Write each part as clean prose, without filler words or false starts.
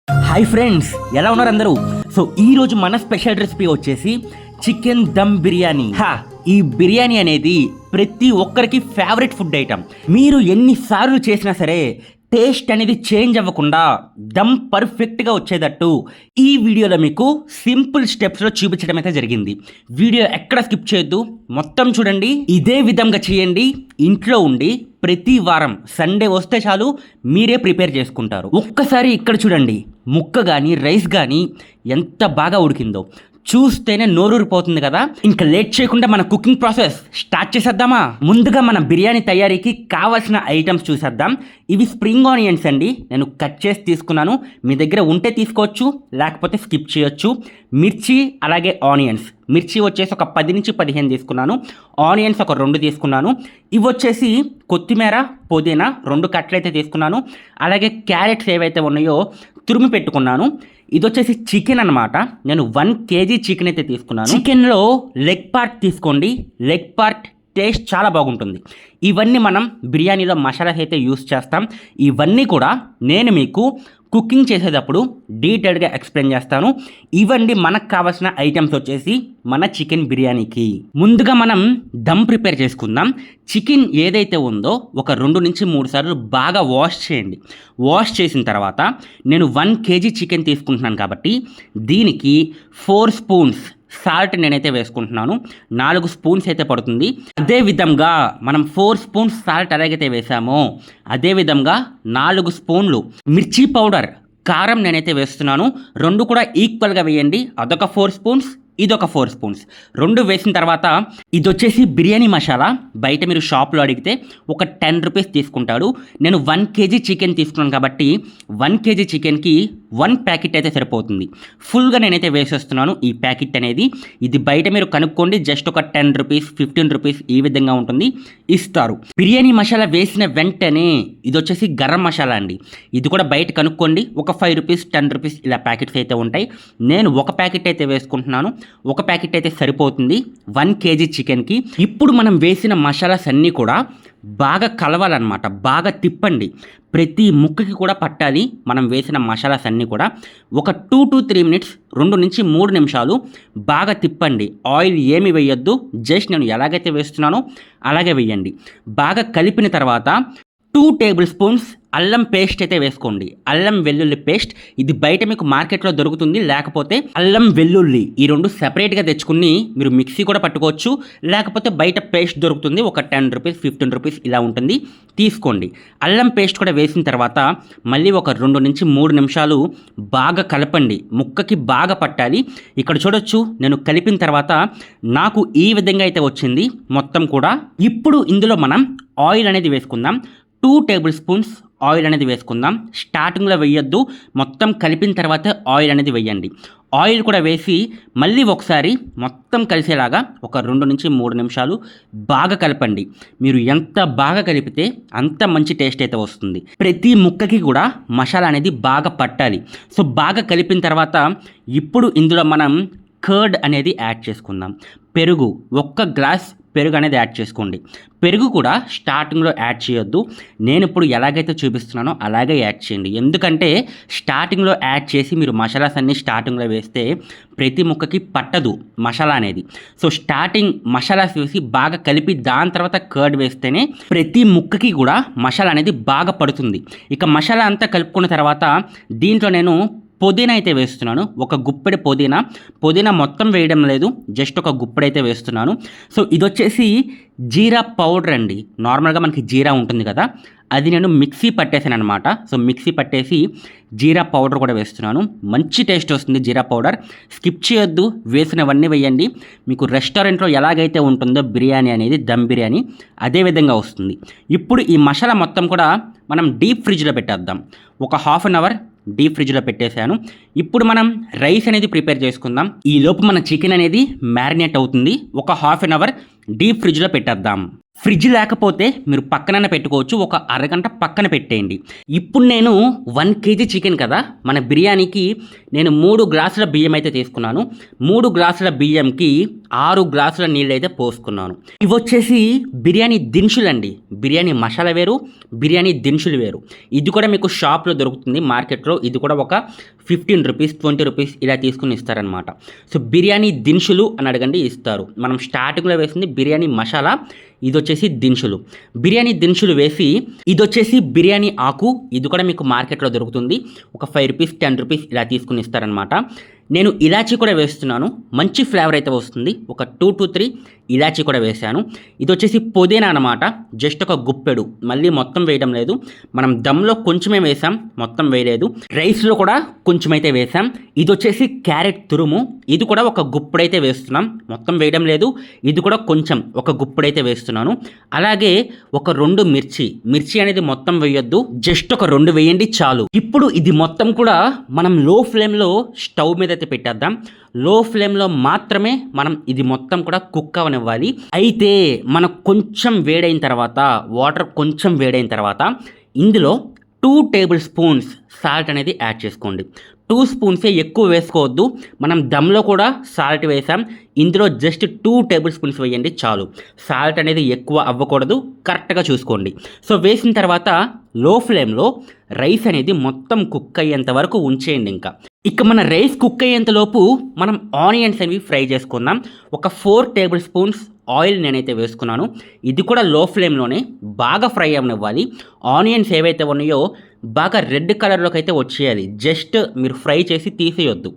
Hi friends, ఎలా ఉన్నారు అందరూ? సో ఈరోజు మన స్పెషల్ రెసిపీ వచ్చేసి చికెన్ దమ్ బిర్యానీ. ఈ బిర్యానీ అనేది ప్రతి ఒక్కరికి ఫేవరెట్ ఫుడ్ ఐటమ్. మీరు ఎన్నిసార్లు చేసినా సరే టేస్ట్ అనేది చేంజ్ అవ్వకుండా దమ్ పర్ఫెక్ట్గా వచ్చేటట్టు ఈ వీడియోలో మీకు సింపుల్ స్టెప్స్లో చూపించడం అయితే జరిగింది. వీడియో ఎక్కడ స్కిప్ చేయొద్దు, మొత్తం చూడండి. ఇదే విధంగా చేయండి. ఇంట్లో ఉండి ప్రతి వారం సండే వస్తే చాలు మీరే ప్రిపేర్ చేసుకుంటారు. ఒక్కసారి ఇక్కడ చూడండి, ముక్క కానీ రైస్ కానీ ఎంత బాగా ఉడికిందో చూస్తేనే నోరూరిపోతుంది కదా. ఇంకా లేట్ చేయకుండా మన కుకింగ్ ప్రాసెస్ స్టార్ట్ చేసేద్దామా? ముందుగా మన బిర్యానీ తయారీకి కావాల్సిన ఐటమ్స్ చూసేద్దాం. ఇవి స్ప్రింగ్ ఆనియన్స్ అండి, నేను కట్ చేసి తీసుకున్నాను. మీ దగ్గర ఉంటే తీసుకోవచ్చు, లేకపోతే స్కిప్ చేయొచ్చు. మిర్చి అలాగే ఆనియన్స్. మిర్చి వచ్చేసి ఒక 10 నుంచి 15 తీసుకున్నాను. ఆనియన్స్ ఒక 2 తీసుకున్నాను. ఇవి వచ్చేసి కొత్తిమీర, పుదీనా 2 కట్టలు అయితే తీసుకున్నాను. అలాగే క్యారెట్స్ ఏవైతే ఉన్నాయో తురిమి పెట్టుకున్నాను. ఇది వచ్చేసి చికెన్ అనమాట. నేను 1 kg చికెన్ అయితే తీసుకున్నాను. చికెన్లో లెగ్ పార్ట్ తీసుకోండి, లెగ్ పార్ట్ టేస్ట్ చాలా బాగుంటుంది. ఇవన్నీ మనం బిర్యానీలో మసాలాస్ అయితే యూస్ చేస్తాం. ఇవన్నీ కూడా నేను మీకు కుకింగ్ చేసేటప్పుడు డీటెయిల్గా ఎక్స్ప్లెయిన్ చేస్తాను. ఇవన్నీ మనకు కావాల్సిన ఐటమ్స్ వచ్చేసి మన చికెన్ బిర్యానీకి. ముందుగా మనం దమ్ ప్రిపేర్ చేసుకుందాం. చికెన్ ఏదైతే ఉందో ఒక 2 నుంచి 3 సార్లు బాగా వాష్ చేయండి. వాష్ చేసిన తర్వాత నేను 1 kg చికెన్ తీసుకుంటున్నాను కాబట్టి దీనికి 4 స్పూన్స్ సాల్ట్ నేనైతే వేసుకుంటున్నాను. 4 స్పూన్స్ అయితే పడుతుంది. అదేవిధంగా మనం 4 స్పూన్స్ సాల్ట్ ఎలాగైతే వేసామో అదేవిధంగా 4 స్పూన్లు మిర్చి పౌడర్, కారం నేనైతే వేస్తున్నాను. 2 కూడా ఈక్వల్గా వేయండి. అదొక 4 స్పూన్స్, ఇదొక 4 స్పూన్స్. 2 వేసిన తర్వాత ఇది వచ్చేసి బిర్యానీ మసాలా. బయట మీరు షాప్లో అడిగితే ఒక 10 రూపీస్ తీసుకుంటాడు. నేను 1 kg చికెన్ తీసుకున్నాను కాబట్టి 1 kg చికెన్కి 1 ప్యాకెట్ అయితే సరిపోతుంది. ఫుల్గా నేనైతే వేసేస్తున్నాను ఈ ప్యాకెట్ అనేది. ఇది బయట మీరు కనుక్కోండి, జస్ట్ ఒక 10 రూపీస్ 15 రూపీస్ ఈ విధంగా ఉంటుంది, ఇస్తారు. బిర్యానీ మసాలా వేసిన వెంటనే ఇది వచ్చేసి గరం మసాలా అండి. ఇది కూడా బయట కనుక్కోండి, ఒక 5 రూపీస్ 10 రూపీస్ ఇలా ప్యాకెట్స్ అయితే ఉంటాయి. నేను ఒక ప్యాకెట్ అయితే వేసుకుంటున్నాను. ఒక ప్యాకెట్ అయితే సరిపోతుంది 1 kg చికెన్కి. ఇప్పుడు మనం వేసిన మసాలాస్ అన్నీ కూడా బాగా కలవాలన్నమాట. బాగా తిప్పండి, ప్రతి ముక్కకి కూడా పట్టాలి మనం వేసిన మసాలాస్ అన్నీ కూడా. ఒక 2 to 3 మినిట్స్, 2 నుంచి 3 నిమిషాలు బాగా తిప్పండి. ఆయిల్ ఏమి వేయొద్దు, జస్ట్ నేను ఎలాగైతే వేస్తున్నానో అలాగే వేయండి. బాగా కలిపిన తర్వాత 2 టేబుల్ స్పూన్స్ అల్లం పేస్ట్ అయితే వేసుకోండి. అల్లం వెల్లుల్లి పేస్ట్. ఇది బయట మీకు మార్కెట్లో దొరుకుతుంది, లేకపోతే అల్లం వెల్లుల్లి ఈ 2 సెపరేట్గా తెచ్చుకుని మీరు మిక్సీ కూడా పట్టుకోవచ్చు, లేకపోతే బయట పేస్ట్ దొరుకుతుంది, ఒక 10 రూపీస్ 15 రూపీస్ ఇలా ఉంటుంది, తీసుకోండి. అల్లం పేస్ట్ కూడా వేసిన తర్వాత మళ్ళీ ఒక 2 నుంచి 3 నిమిషాలు బాగా కలపండి, ముక్కకి బాగా పట్టాలి. ఇక్కడ చూడొచ్చు, నేను కలిపిన తర్వాత నాకు ఈ విధంగా అయితే వచ్చింది మొత్తం కూడా. ఇప్పుడు ఇందులో మనం ఆయిల్ అనేది వేసుకుందాం. 2 టేబుల్ స్పూన్స్ ఆయిల్ అనేది వేసుకుందాం. స్టార్టింగ్లో వేయొద్దు, మొత్తం కలిపిన తర్వాత ఆయిల్ అనేది వేయండి. ఆయిల్ కూడా వేసి మళ్ళీ ఒకసారి మొత్తం కలిసేలాగా ఒక 2 నుంచి 3 నిమిషాలు బాగా కలపండి. మీరు ఎంత బాగా కలిపితే అంత మంచి టేస్ట్ అయితే వస్తుంది. ప్రతి ముక్కకి కూడా మసాలా అనేది బాగా పట్టాలి. సో బాగా కలిపిన తర్వాత ఇప్పుడు ఇందులో మనం కర్డ్ అనేది యాడ్ చేసుకుందాం. పెరుగు, 1 గ్లాస్ పెరుగు అనేది యాడ్ చేసుకోండి. పెరుగు కూడా స్టార్టింగ్లో యాడ్ చేయొద్దు, నేను ఇప్పుడు ఎలాగైతే చూపిస్తున్నానో అలాగే యాడ్ చేయండి. ఎందుకంటే స్టార్టింగ్లో యాడ్ చేసి మీరు మసాలాస్ అన్నీ స్టార్టింగ్లో వేస్తే ప్రతి ముక్కకి పట్టదు మసాలా అనేది. సో స్టార్టింగ్ మసాలాస్ వేసి బాగా కలిపి దాని తర్వాత కర్డ్ వేస్తేనే ప్రతి ముక్కకి కూడా మసాలా అనేది బాగా పడుతుంది. ఇక మసాలా అంతా కలుపుకున్న తర్వాత దీంట్లో నేను పుదీనా అయితే వేస్తున్నాను. ఒక గుప్పెడు పుదీనా మొత్తం వేయడం లేదు, జస్ట్ ఒక గుప్పెడు అయితే వేస్తున్నాను. సో ఇది వచ్చేసి జీరా పౌడర్ అండి. నార్మల్గా మనకి జీరా ఉంటుంది కదా, అది నేను మిక్సీ పట్టేసాను అనమాట. సో మిక్సీ పట్టేసి జీరా పౌడర్ కూడా వేస్తున్నాను. మంచి టేస్ట్ వస్తుంది జీరా పౌడర్. స్కిప్ చేయొద్దు, వేసినవన్నీ వేయండి. మీకు రెస్టారెంట్లో ఎలాగైతే ఉంటుందో బిర్యానీ అనేది, దమ్ బిర్యానీ అదే విధంగా వస్తుంది. ఇప్పుడు ఈ మసాలా మొత్తం కూడా మనం డీప్ ఫ్రిడ్జ్లో పెట్టేద్దాం. ఒక 1/2 అవర్ డీప్ ఫ్రిడ్జ్లో పెట్టేశాను. ఇప్పుడు మనం రైస్ అనేది ప్రిపేర్ చేసుకుందాం. ఈ లోపు మన చికెన్ అనేది మ్యారినేట్ అవుతుంది. ఒక 1/2 అవర్ డీప్ ఫ్రిడ్జ్లో పెట్టేద్దాం. ఫ్రిడ్జ్ లేకపోతే మీరు పక్కన పెట్టుకోవచ్చు, ఒక అరగంట పక్కన పెట్టేయండి. ఇప్పుడు నేను 1 kg చికెన్ కదా, మన బిర్యానీకి నేను 3 గ్లాసుల బియ్యం అయితే తీసుకున్నాను. 3 గ్లాసుల బియ్యంకి 6 గ్లాసుల నీళ్ళు అయితే పోసుకున్నాను. ఇవి వచ్చేసి బిర్యానీ దినుసులు అండి. బిర్యానీ మసాలా వేరు, బిర్యానీ దినుసులు వేరు. ఇది కూడా మీకు షాప్లో దొరుకుతుంది, మార్కెట్లో. ఇది కూడా ఒక రూపీస్ 20 రూపీస్ ఇలా తీసుకుని ఇస్తారనమాట. సో బిర్యానీ దినుసులు అని అడగండి ఇస్తారు. మనం స్టార్టింగ్లో వేసింది బిర్యానీ మసాలా, ఇది వచ్చేసి దినుసులు. బిర్యానీ దినుసులు వేసి ఇది వచ్చేసి బిర్యానీ ఆకు, ఇది కూడా మీకు మార్కెట్లో దొరుకుతుంది. ఒక 5 రూపీస్ 10 రూపీస్ ఇలా తీసుకుని ఇస్తారనమాట. నేను ఇలాచీ కూడా వేస్తున్నాను, మంచి ఫ్లేవర్ అయితే వస్తుంది. ఒక 2 to 3 ఇలాచీ కూడా వేసాను. ఇది వచ్చేసి పుదీనా అనమాట, జస్ట్ ఒక గుప్పెడు, మళ్ళీ మొత్తం వేయడం లేదు. మనం దమ్లో కొంచెమే వేసాం, మొత్తం వేయలేదు. రైస్లో కూడా కొంచెం అయితే వేసాం. ఇది వచ్చేసి క్యారెట్ తురుము, ఇది కూడా ఒక గుప్పుడైతే వేస్తున్నాం, మొత్తం వేయడం లేదు. ఇది కూడా కొంచెం ఒక గుప్పుడైతే వేస్తున్నాను. అలాగే ఒక 2 మిర్చి అనేది మొత్తం వేయొద్దు, జస్ట్ ఒక 2 వేయండి చాలు. ఇప్పుడు ఇది మొత్తం కూడా మనం లో ఫ్లేమ్లో స్టవ్ మీద అయితే పెట్టేద్దాం. లో ఫ్లేమ్లో మాత్రమే మనం ఇది మొత్తం కూడా కుక్ అవనివ్వాలి. అయితే మనకు కొంచెం వేడైన తర్వాత, వాటర్ కొంచెం వేడైన తర్వాత ఇందులో 2 టేబుల్ స్పూన్స్ సాల్ట్ అనేది యాడ్ చేసుకోండి. 2 స్పూన్సే, ఎక్కువ వేసుకోవద్దు. మనం దమ్లో కూడా సాల్ట్ వేసాం, ఇందులో జస్ట్ 2 టేబుల్ స్పూన్స్ వేయండి చాలు. సాల్ట్ అనేది ఎక్కువ అవ్వకూడదు, కరెక్ట్గా చూసుకోండి. సో వేసిన తర్వాత లో ఫ్లేమ్లో రైస్ అనేది మొత్తం కుక్ అయ్యేంత వరకు ఉంచేయండి. ఇక మన రైస్ కుక్ అయ్యేంతలోపు మనం ఆనియన్స్ అనేవి ఫ్రై చేసుకుందాం. ఒక 4 టేబుల్ స్పూన్స్ ఆయిల్ నేనైతే వేసుకున్నాను. ఇది కూడా లో ఫ్లేమ్లోనే బాగా ఫ్రై అవ్వనివ్వాలి. ఆనియన్స్ ఏవైతే ఉన్నాయో బాగా రెడ్ కలర్లోకి అయితే వచ్చేయాలి. జస్ట్ మీరు ఫ్రై చేసి తీసేయొద్దు,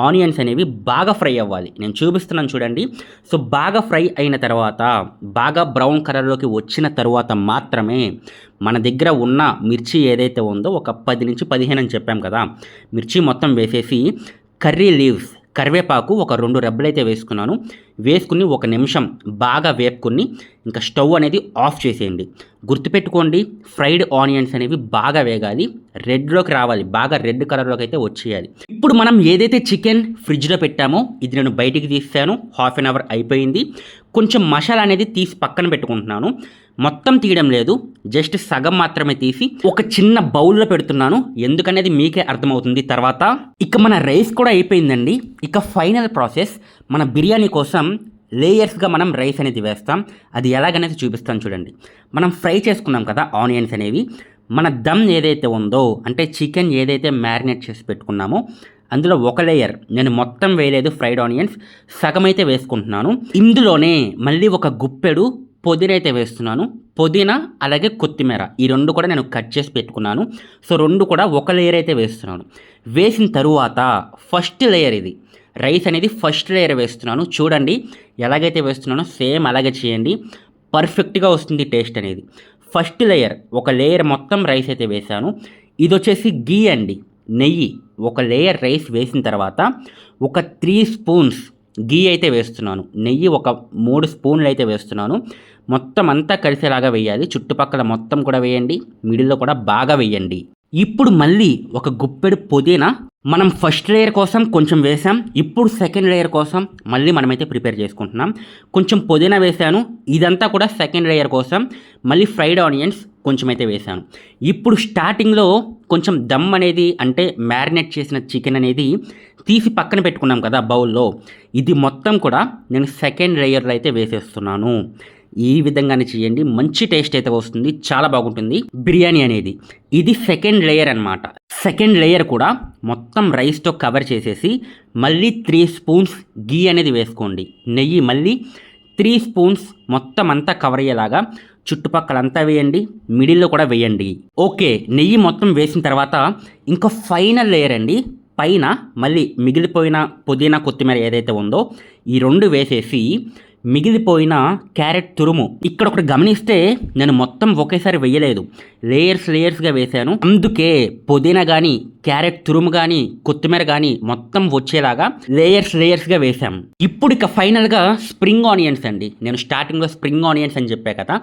ఆనియన్స్ అనేవి బాగా ఫ్రై అవ్వాలి. నేను చూపిస్తున్నాను చూడండి. సో బాగా ఫ్రై అయిన తర్వాత, బాగా బ్రౌన్ కలర్లోకి వచ్చిన తర్వాత మాత్రమే మన దగ్గర ఉన్న మిర్చి ఏదైతే ఉందో, ఒక 10 నుంచి 15 అని చెప్పాం కదా, మిర్చి మొత్తం వేసేసి కర్రీ లీవ్స్, కరివేపాకు ఒక 2 రెబ్బలు అయితే వేసుకున్నాను. వేసుకుని 1 నిమిషం బాగా వేపుకుని ఇంకా స్టవ్ అనేది ఆఫ్ చేసేయండి. గుర్తుపెట్టుకోండి, ఫ్రైడ్ ఆనియన్స్ అనేవి బాగా వేగాలి, రెడ్లోకి రావాలి, బాగా రెడ్ కలర్లోకి అయితే వచ్చేయాలి. ఇప్పుడు మనం ఏదైతే చికెన్ ఫ్రిడ్జ్లో పెట్టామో ఇది నేను బయటికి తీసాను, హాఫ్ అన్ అవర్ అయిపోయింది. కొంచెం మసాలా అనేది తీసి పక్కన పెట్టుకుంటున్నాను, మొత్తం తీయడం లేదు, జస్ట్ సగం మాత్రమే తీసి ఒక చిన్న బౌల్లో పెడుతున్నాను. ఎందుకనేది మీకే అర్థమవుతుంది తర్వాత. ఇక మన రైస్ కూడా అయిపోయిందండి. ఇక ఫైనల్ ప్రాసెస్, మన బిర్యానీ కోసం లేయర్స్గా మనం రైస్ అనేది వేస్తాం. అది ఎలాగనేది చూపిస్తాను చూడండి. మనం ఫ్రై చేసుకున్నాం కదా ఆనియన్స్ అనేవి, మన దమ్ ఏదైతే ఉందో, అంటే చికెన్ ఏదైతే మ్యారినేట్ చేసి పెట్టుకున్నామో అందులో ఒక లేయర్ నేను మొత్తం వేయలేదు, ఫ్రైడ్ ఆనియన్స్ సగం అయితే వేసుకుంటున్నాను. ఇందులోనే మళ్ళీ ఒక గుప్పెడు పుదీనా అయితే వేస్తున్నాను. పుదీనా అలాగే కొత్తిమీర, ఈ 2 కూడా నేను కట్ చేసి పెట్టుకున్నాను. సో 2 కూడా ఒక లేయర్ అయితే వేస్తున్నాను. వేసిన తరువాత ఫస్ట్ లేయర్, ఇది రైస్ అనేది ఫస్ట్ లేయర్ వేస్తున్నాను. చూడండి ఎలాగైతే వేస్తున్నానో సేమ్ అలాగే చేయండి, పర్ఫెక్ట్గా వస్తుంది టేస్ట్ అనేది. ఫస్ట్ లేయర్, ఒక లేయర్ మొత్తం రైస్ అయితే వేసాను. ఇది వచ్చేసి గీ అండి, నెయ్యి. ఒక లేయర్ రైస్ వేసిన తర్వాత ఒక 3 స్పూన్స్ గీ అయితే వేస్తున్నాను. నెయ్యి ఒక 3 స్పూన్లు అయితే వేస్తున్నాను. మొత్తం అంతా కలిసేలాగా వేయాలి, చుట్టుపక్కల మొత్తం కూడా వేయండి, మిడిల్లో కూడా బాగా వేయండి. ఇప్పుడు మళ్ళీ ఒక గుప్పెడు పుదీనా, మనం ఫస్ట్ లేయర్ కోసం కొంచెం వేసాం, ఇప్పుడు సెకండ్ లేయర్ కోసం మళ్ళీ మనమైతే ప్రిపేర్ చేసుకుంటున్నాం. కొంచెం పుదీనా వేసాను, ఇదంతా కూడా సెకండ్ లేయర్ కోసం. మళ్ళీ ఫ్రైడ్ ఆనియన్స్ కొంచెం అయితే వేసాను. ఇప్పుడు స్టార్టింగ్లో కొంచెం దమ్ అనేది, అంటే మ్యారినేట్ చేసిన చికెన్ అనేది తీసి పక్కన పెట్టుకున్నాం కదా బౌల్లో, ఇది మొత్తం కూడా నేను సెకండ్ లేయర్లో అయితే వేసేస్తున్నాను. ఈ విధంగానే చేయండి, మంచి టేస్ట్ అయితే వస్తుంది, చాలా బాగుంటుంది బిర్యానీ అనేది. ఇది సెకండ్ లేయర్ అనమాట. సెకండ్ లేయర్ కూడా మొత్తం రైస్తో కవర్ చేసేసి మళ్ళీ 3 స్పూన్స్ గీ అనేది వేసుకోండి. నెయ్యి మళ్ళీ 3 స్పూన్స్ మొత్తం అంతా కవర్ అయ్యేలాగా చుట్టుపక్కలంతా వేయండి, మిడిల్లో కూడా వేయండి. ఓకే, నెయ్యి మొత్తం వేసిన తర్వాత ఇంకా ఫైనల్ లేయర్ అండి. పైన మళ్ళీ మిగిలిపోయిన పుదీనా కొత్తిమీర ఏదైతే ఉందో ఈ 2 వేసేసి మిగిలిపోయిన క్యారెట్ తురుము. ఇక్కడ ఒకటి గమనిస్తే నేను మొత్తం ఒకేసారి వేయలేదు, లేయర్స్గా వేశాను. అందుకే పుదీనా కానీ క్యారెట్ తురుము కానీ కొత్తిమీర కానీ మొత్తం వచ్చేలాగా లేయర్స్గా వేసాం. ఇప్పుడు ఇక ఫైనల్గా స్ప్రింగ్ ఆనియన్స్ అండి. నేను స్టార్టింగ్లో స్ప్రింగ్ ఆనియన్స్ అని చెప్పా కదా,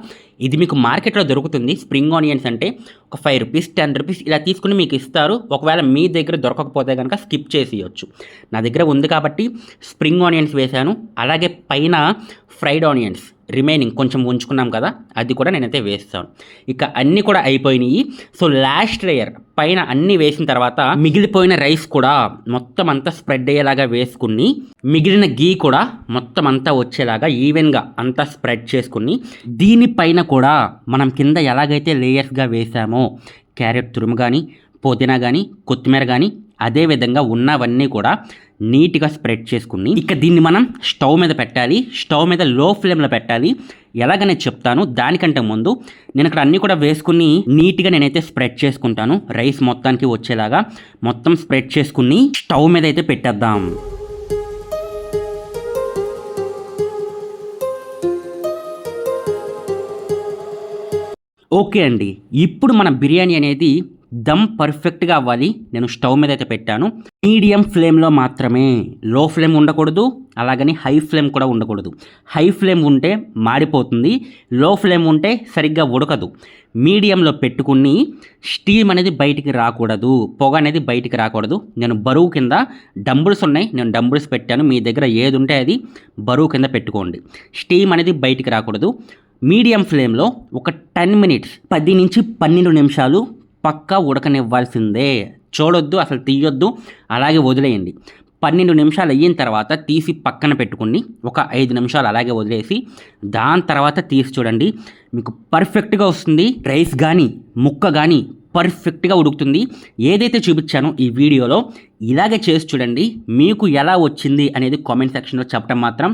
ఇది మీకు మార్కెట్లో దొరుకుతుంది. స్ప్రింగ్ ఆనియన్స్ అంటే ఒక 5 రూపీస్ 10 రూపీస్ ఇలా తీసుకుని మీకు ఇస్తారు. ఒకవేళ మీ దగ్గర దొరకకపోతే కనుక స్కిప్ చేసేయచ్చు. నా దగ్గర ఉంది కాబట్టి స్ప్రింగ్ ఆనియన్స్ వేశాను. అలాగే పైన ఫ్రైడ్ ఆనియన్స్ రిమైనింగ్ కొంచెం ఉంచుకున్నాం కదా, అది కూడా నేనైతే వేస్తాను. ఇక అన్నీ కూడా అయిపోయినాయి. సో లాస్ట్ లేయర్ పైన అన్నీ వేసిన తర్వాత మిగిలిపోయిన రైస్ కూడా మొత్తం అంతా స్ప్రెడ్ అయ్యేలాగా వేసుకుని, మిగిలిన గీ కూడా మొత్తం అంతా వచ్చేలాగా ఈవెన్గా అంతా స్ప్రెడ్ చేసుకుని, దీనిపైన కూడా మనం కింద ఎలాగైతే లేయర్స్గా వేసామో క్యారెట్ తురుము కానీ పుదీనా కానీ కొత్తిమీర కానీ అదేవిధంగా ఉన్నవన్నీ కూడా నీట్గా స్ప్రెడ్ చేసుకుని ఇక దీన్ని మనం స్టవ్ మీద పెట్టాలి. స్టవ్ మీద లో ఫ్లేమ్లో పెట్టాలి. ఎలాగనే చెప్తాను. దానికంటే ముందు నేను ఇక్కడ అన్నీ కూడా వేసుకుని నీట్గా నేనైతే స్ప్రెడ్ చేసుకుంటాను. రైస్ మొత్తానికి వచ్చేలాగా మొత్తం స్ప్రెడ్ చేసుకుని స్టవ్ మీద అయితే పెట్టేద్దాం. ఓకే అండి, ఇప్పుడు మన బిర్యానీ అనేది దమ్ పర్ఫెక్ట్గా అవ్వాలి. నేను స్టవ్ మీద అయితే పెట్టాను. మీడియం ఫ్లేమ్లో మాత్రమే, లో ఫ్లేమ్ ఉండకూడదు, అలాగని హై ఫ్లేమ్ కూడా ఉండకూడదు. హై ఫ్లేమ్ ఉంటే మాడిపోతుంది, లో ఫ్లేమ్ ఉంటే సరిగ్గా ఉడకదు. మీడియంలో పెట్టుకుని స్టీమ్ అనేది బయటికి రాకూడదు, పొగ అనేది బయటికి రాకూడదు. నేను బరువు కింద డంబుల్స్ ఉన్నాయి, నేను డంబుల్స్ పెట్టాను. మీ దగ్గర ఏది ఉంటే అది బరువు కింద పెట్టుకోండి. స్టీమ్ అనేది బయటికి రాకూడదు. మీడియం ఫ్లేమ్లో ఒక 10 మినిట్స్ 10 నుంచి 12 నిమిషాలు పక్కా ఉడకనివ్వాల్సిందే. చూడొద్దు, అసలు తీయొద్దు, అలాగే వదిలేయండి. 12 నిమిషాలు అయిన తర్వాత తీసి పక్కన పెట్టుకుని ఒక 5 నిమిషాలు అలాగే వదిలేసి దాని తర్వాత తీసి చూడండి, మీకు పర్ఫెక్ట్గా వస్తుంది. రైస్ కానీ ముక్క కానీ పర్ఫెక్ట్గా ఉడుకుతుంది. ఏదైతే చూపించానో ఈ వీడియోలో ఇలాగే చేసి చూడండి. మీకు ఎలా వచ్చింది అనేది కామెంట్ సెక్షన్లో చెప్పడం మాత్రం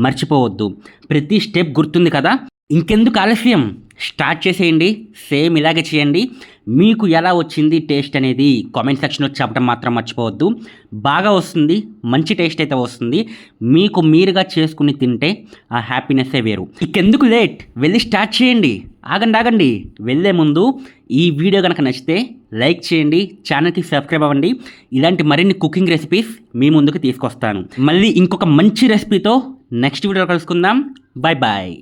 మర్చిపోవద్దు. ప్రతి స్టెప్ గుర్తుంది కదా. ఇంకెందుకు ఆలస్యం, స్టార్ట్ చేసేయండి. సేమ్ ఇలాగే చేయండి. మీకు ఎలా వచ్చింది టేస్ట్ అనేది కామెంట్ సెక్షన్లో చెప్పడం మాత్రం మర్చిపోవద్దు. బాగా వస్తుంది, మంచి టేస్ట్ అయితే వస్తుంది. మీకు మీరుగా చేసుకుని తింటే ఆ హ్యాపీనెస్సే వేరు. ఇంకెందుకు లేట్, వెళ్ళి స్టార్ట్ చేయండి. ఆగండి, వెళ్ళే ముందు ఈ వీడియో కనుక నచ్చితే లైక్ చేయండి, ఛానల్కి సబ్స్క్రైబ్ అవ్వండి. ఇలాంటి మరిన్ని కుకింగ్ రెసిపీస్ మీ ముందుకు తీసుకొస్తాను. మళ్ళీ ఇంకొక మంచి రెసిపీతో నెక్స్ట్ వీడియో కలుసుకుందాం. Bye bye.